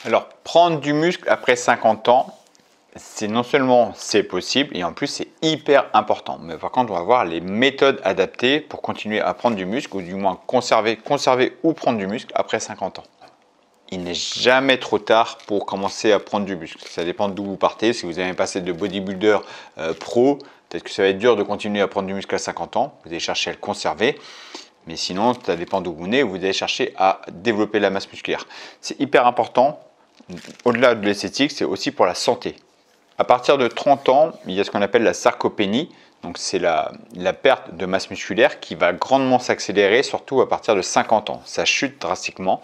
Alors, prendre du muscle après 50 ans, c'est non seulement c'est possible et en plus c'est hyper important. Mais par contre, on va voir les méthodes adaptées pour continuer à prendre du muscle ou du moins conserver ou prendre du muscle après 50 ans. Il n'est jamais trop tard pour commencer à prendre du muscle. Ça dépend d'où vous partez. Si vous avez passé de bodybuilder pro, peut-être que ça va être dur de continuer à prendre du muscle à 50 ans. Vous allez chercher à le conserver. Mais sinon, ça dépend d'où vous venez. Vous allez chercher à développer la masse musculaire. C'est hyper important. Au-delà de l'esthétique, c'est aussi pour la santé. À partir de 30 ans, il y a ce qu'on appelle la sarcopénie. Donc c'est la perte de masse musculaire qui va grandement s'accélérer, surtout à partir de 50 ans. Ça chute drastiquement.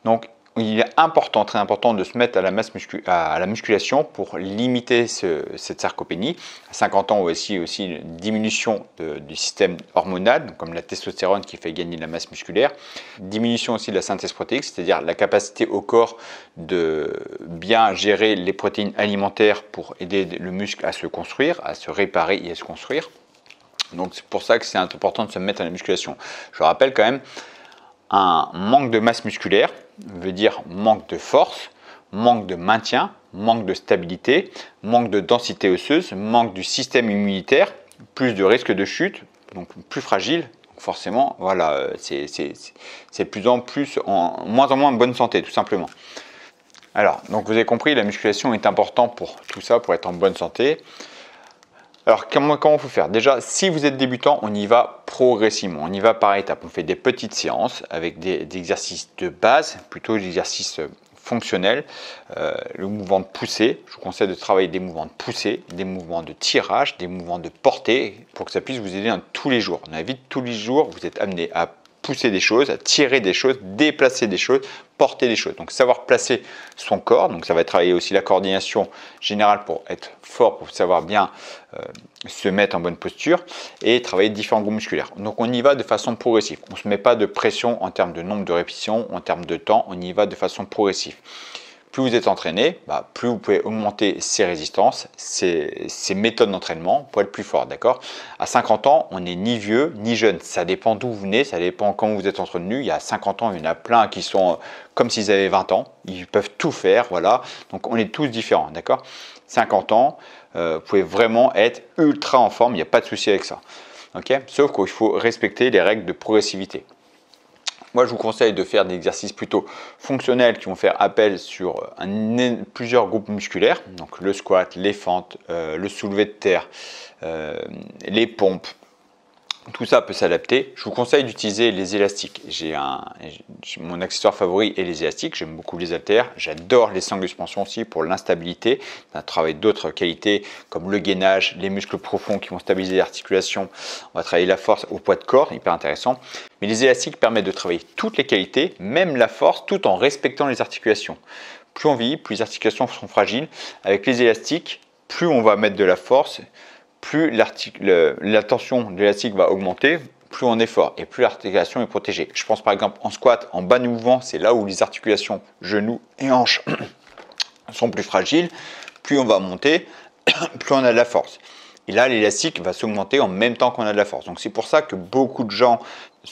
Donc il est important, très important de se mettre à la musculation pour limiter cette sarcopénie. À 50 ans, on voit aussi une diminution du système hormonal, comme la testostérone qui fait gagner de la masse musculaire. Diminution aussi de la synthèse protéique, c'est-à-dire la capacité au corps de bien gérer les protéines alimentaires pour aider le muscle à se construire, à se réparer et à se construire. Donc c'est pour ça que c'est important de se mettre à la musculation. Je rappelle quand même, un manque de masse musculaire veut dire manque de force, manque de maintien, manque de stabilité, manque de densité osseuse, manque du système immunitaire, plus de risque de chute, donc plus fragile. Donc forcément, voilà, c'est plus en plus, moins en moins bonne santé, tout simplement. Alors, donc vous avez compris, la musculation est importante pour tout ça, pour être en bonne santé. Alors, comment il faut faire? Déjà, si vous êtes débutant, on y va progressivement. On y va par étapes. On fait des petites séances avec des exercices de base, plutôt des exercices fonctionnels. Le mouvement de poussée, je vous conseille de travailler des mouvements de poussée, des mouvements de tirage, des mouvements de portée, pour que ça puisse vous aider tous les jours. Dans la vie de tous les jours, vous êtes amené à pousser des choses, à tirer des choses, déplacer des choses, porter des choses. Donc savoir placer son corps, donc ça va travailler aussi la coordination générale pour être fort, pour savoir bien se mettre en bonne posture et travailler différents groupes musculaires. Donc on y va de façon progressive. On ne se met pas de pression en termes de nombre de répétitions, en termes de temps, on y va de façon progressive. Plus vous êtes entraîné, plus vous pouvez augmenter ses résistances, ses méthodes d'entraînement pour être plus fort, d'accord? À 50 ans, on n'est ni vieux ni jeune. Ça dépend d'où vous venez, ça dépend comment vous êtes entretenu. Il y a 50 ans, il y en a plein qui sont comme s'ils avaient 20 ans. Ils peuvent tout faire, voilà. Donc on est tous différents, d'accord? 50 ans, vous pouvez vraiment être ultra en forme, il n'y a pas de souci avec ça. Okay? Sauf qu'il faut respecter les règles de progressivité. Moi, je vous conseille de faire des exercices plutôt fonctionnels qui vont faire appel sur plusieurs groupes musculaires. Donc le squat, les fentes, le soulevé de terre, les pompes. Tout ça peut s'adapter. Je vous conseille d'utiliser les élastiques. Mon accessoire favori est les élastiques. J'aime beaucoup les haltères. J'adore les sangles de suspension aussi pour l'instabilité. On travaille d'autres qualités comme le gainage, les muscles profonds qui vont stabiliser les articulations. On va travailler la force au poids de corps, hyper intéressant. Mais les élastiques permettent de travailler toutes les qualités, même la force, tout en respectant les articulations. Plus on vieillit, plus les articulations sont fragiles. Avec les élastiques, plus on va mettre de la force, plus la tension de l'élastique va augmenter, plus on est fort et plus l'articulation est protégée. Je pense par exemple en squat, en bas du mouvement, c'est là où les articulations genoux et hanches sont plus fragiles. Plus on va monter, plus on a de la force. Et là, l'élastique va s'augmenter en même temps qu'on a de la force. Donc c'est pour ça que beaucoup de gens,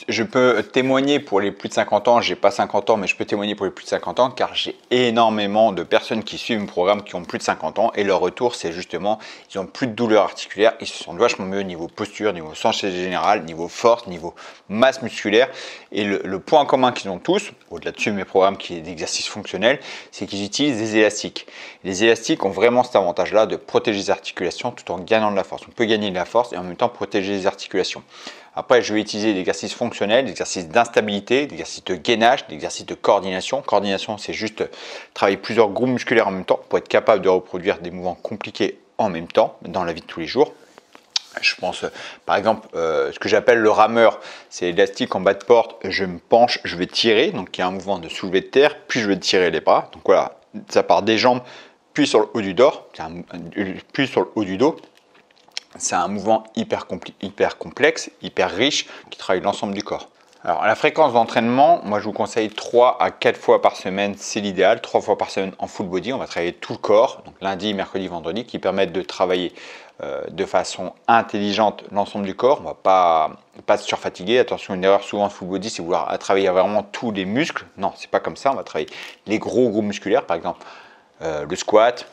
je peux témoigner pour les plus de 50 ans, j'ai pas 50 ans, mais je peux témoigner pour les plus de 50 ans, car j'ai énormément de personnes qui suivent mon programme qui ont plus de 50 ans, et leur retour, c'est justement, ils ont plus de douleurs articulaires, ils se sentent vachement mieux niveau posture, niveau santé générale, niveau force, niveau masse musculaire. Et le point commun qu'ils ont tous, au-delà de mes programmes qui est d'exercice fonctionnel, c'est qu'ils utilisent des élastiques. Les élastiques ont vraiment cet avantage-là de protéger les articulations tout en gagnant de la force. On peut gagner de la force et en même temps protéger les articulations. Après, je vais utiliser des exercices fonctionnels, des exercices d'instabilité, des exercices de gainage, des exercices de coordination. Coordination, c'est juste travailler plusieurs groupes musculaires en même temps pour être capable de reproduire des mouvements compliqués en même temps dans la vie de tous les jours. Je pense, par exemple, ce que j'appelle le rameur, c'est l'élastique en bas de porte, je me penche, je vais tirer, donc il y a un mouvement de soulevé de terre, puis je vais tirer les bras. Donc voilà, ça part des jambes, puis sur le haut du dos, puis sur le haut du dos. C'est un mouvement hyper complexe, hyper riche, qui travaille l'ensemble du corps. Alors, la fréquence d'entraînement, moi je vous conseille 3 à 4 fois par semaine, c'est l'idéal. 3 fois par semaine en full body, on va travailler tout le corps, donc lundi, mercredi, vendredi, qui permettent de travailler de façon intelligente l'ensemble du corps. On ne va pas se surfatiguer. Attention, une erreur souvent en full body, c'est vouloir travailler vraiment tous les muscles. Non, c'est pas comme ça. On va travailler les gros musculaires, par exemple le squat,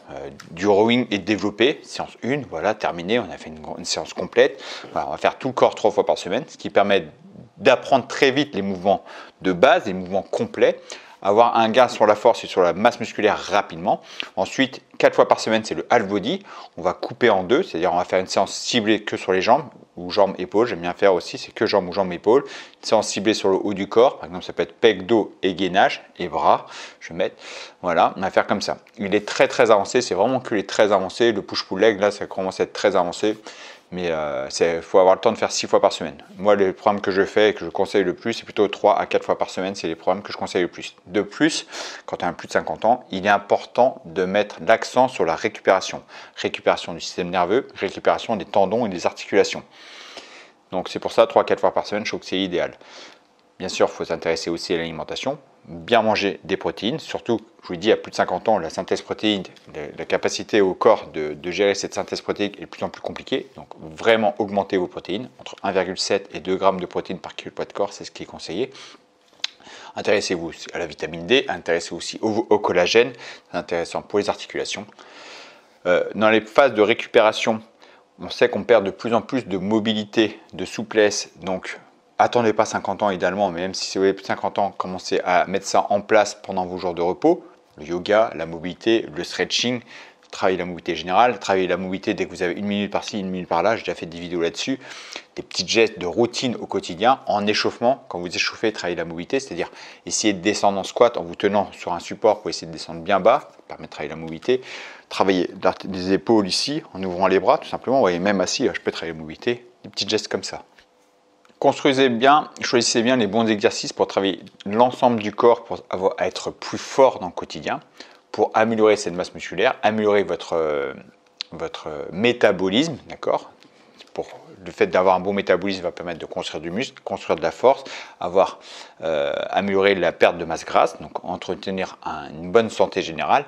du rowing et développé, séance 1, voilà, terminé, on a fait une séance complète. Voilà, on va faire tout le corps 3 fois par semaine, ce qui permet d'apprendre très vite les mouvements de base, les mouvements complets, avoir un gain sur la force et sur la masse musculaire rapidement. Ensuite, 4 fois par semaine, c'est le half body. On va couper en deux, c'est-à-dire on va faire une séance ciblée que sur les jambes ou jambes-épaules. J'aime bien faire aussi, c'est que jambes ou jambes-épaules. Une séance ciblée sur le haut du corps. Par exemple, ça peut être pec, dos et gainage et bras. Je vais mettre, voilà, on va faire comme ça. Il est très avancé, c'est vraiment que les très avancés. Le push-pull leg, là, ça commence à être très avancé. Mais il faut avoir le temps de faire 6 fois par semaine. Moi, les programmes que je fais et que je conseille le plus, c'est plutôt 3 à 4 fois par semaine. C'est les programmes que je conseille le plus. De plus, quand tu as plus de 50 ans, il est important de mettre l'accent sur la récupération. Récupération du système nerveux, récupération des tendons et des articulations. Donc c'est pour ça, 3 à 4 fois par semaine, je trouve que c'est idéal. Bien sûr, il faut s'intéresser aussi à l'alimentation. Bien manger des protéines, surtout, je vous le dis, à plus de 50 ans, la synthèse protéique, la capacité au corps de gérer cette synthèse protéique est de plus en plus compliquée. Donc, vraiment augmenter vos protéines, entre 1,7 et 2 grammes de protéines par kilo de poids de corps, c'est ce qui est conseillé. Intéressez-vous à la vitamine D, intéressez-vous aussi au collagène, c'est intéressant pour les articulations. Dans les phases de récupération, on sait qu'on perd de plus en plus de mobilité, de souplesse, donc attendez pas 50 ans idéalement, mais même si vous avez plus de 50 ans, commencez à mettre ça en place pendant vos jours de repos. Le yoga, la mobilité, le stretching, travailler la mobilité générale, travailler la mobilité dès que vous avez 1 minute par-ci, 1 minute par-là. J'ai déjà fait des vidéos là-dessus. Des petits gestes de routine au quotidien, en échauffement. Quand vous échauffez, travaillez la mobilité, c'est-à-dire essayer de descendre en squat en vous tenant sur un support pour essayer de descendre bien bas. Ça permet de travailler la mobilité. Travailler les épaules ici, en ouvrant les bras, tout simplement. Vous voyez, même assis, je peux travailler la mobilité. Des petits gestes comme ça. Construisez bien, choisissez bien les bons exercices pour travailler l'ensemble du corps, pour être plus fort dans le quotidien, pour améliorer cette masse musculaire, améliorer votre métabolisme, d'accord. Le fait d'avoir un bon métabolisme va permettre de construire du muscle, construire de la force, améliorer la perte de masse grasse, donc entretenir une bonne santé générale.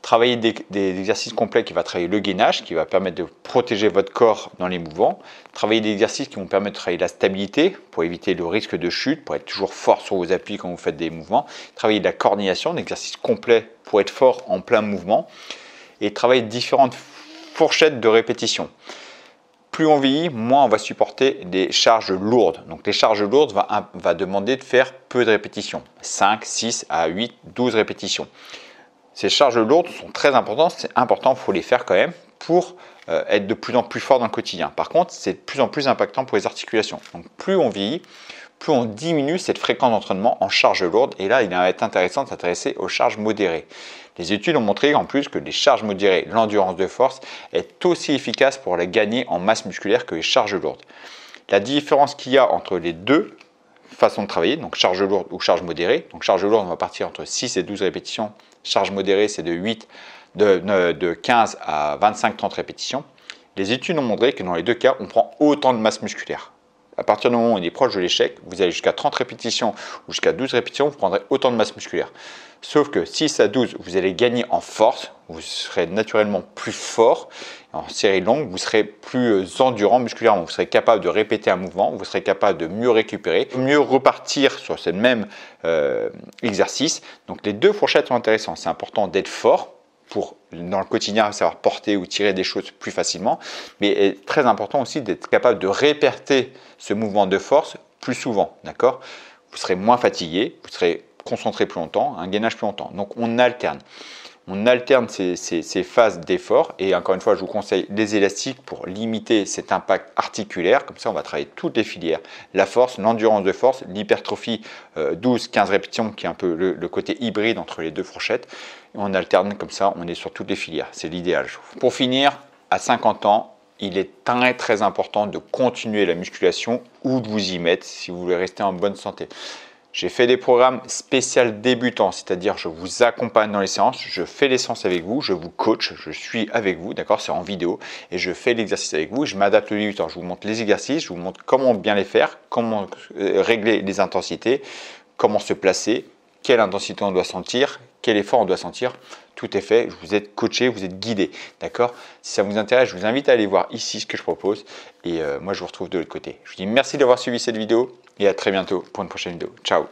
Travailler des exercices complets qui va travailler le gainage, qui va permettre de protéger votre corps dans les mouvements. Travailler des exercices qui vont permettre de travailler la stabilité pour éviter le risque de chute, pour être toujours fort sur vos appuis quand vous faites des mouvements. Travailler de la coordination, des exercices complets pour être fort en plein mouvement. Et travailler différentes fourchettes de répétition. Plus on vieillit, moins on va supporter des charges lourdes. Donc les charges lourdes va demander de faire peu de répétitions. 5, 6 à 8, 12 répétitions. Ces charges lourdes sont très importantes, c'est important, il faut les faire quand même pour être de plus en plus fort dans le quotidien. Par contre, c'est de plus en plus impactant pour les articulations. Donc plus on vieillit, plus on diminue cette fréquence d'entraînement en charges lourdes. Et là, il va être intéressant de s'intéresser aux charges modérées. Les études ont montré en plus que les charges modérées, l'endurance de force, est aussi efficace pour la gagner en masse musculaire que les charges lourdes. La différence qu'il y a entre les deux façons de travailler, donc charge lourde ou charge modérée. Donc charge lourde, on va partir entre 6 et 12 répétitions. Charge modérée, c'est de 15 à 25-30 répétitions. Les études ont montré que dans les deux cas, on prend autant de masse musculaire. À partir du moment où on est proche de l'échec, vous allez jusqu'à 30 répétitions ou jusqu'à 12 répétitions, vous prendrez autant de masse musculaire. Sauf que 6 à 12, vous allez gagner en force, vous serez naturellement plus fort. En série longue, vous serez plus endurant musculairement, vous serez capable de répéter un mouvement, vous serez capable de mieux récupérer, mieux repartir sur ce même exercice. Donc les deux fourchettes sont intéressantes. C'est important d'être fort pour, dans le quotidien, savoir porter ou tirer des choses plus facilement, mais très important aussi d'être capable de répéter ce mouvement de force plus souvent, d'accord. Vous serez moins fatigué, vous serez concentré plus longtemps, un gainage plus longtemps. Donc on alterne. On alterne ces phases d'effort et encore une fois, je vous conseille les élastiques pour limiter cet impact articulaire. Comme ça, on va travailler toutes les filières. La force, l'endurance de force, l'hypertrophie 12-15 répétitions qui est un peu le côté hybride entre les deux fourchettes. Et on alterne comme ça, on est sur toutes les filières. C'est l'idéal. Pour finir, à 50 ans, il est très important de continuer la musculation ou de vous y mettre si vous voulez rester en bonne santé. J'ai fait des programmes spéciaux débutants, c'est-à-dire je vous accompagne dans les séances, je fais les séances avec vous, je vous coach, je suis avec vous, d'accord, c'est en vidéo et je fais l'exercice avec vous, je m'adapte au débutant, je vous montre les exercices, je vous montre comment bien les faire, comment régler les intensités, comment se placer, quelle intensité on doit sentir, quel effort on doit sentir. Tout est fait, vous êtes coaché, vous êtes guidé, d'accord? Si ça vous intéresse, je vous invite à aller voir ici ce que je propose et moi je vous retrouve de l'autre côté. Je vous dis merci d'avoir suivi cette vidéo et à très bientôt pour une prochaine vidéo. Ciao!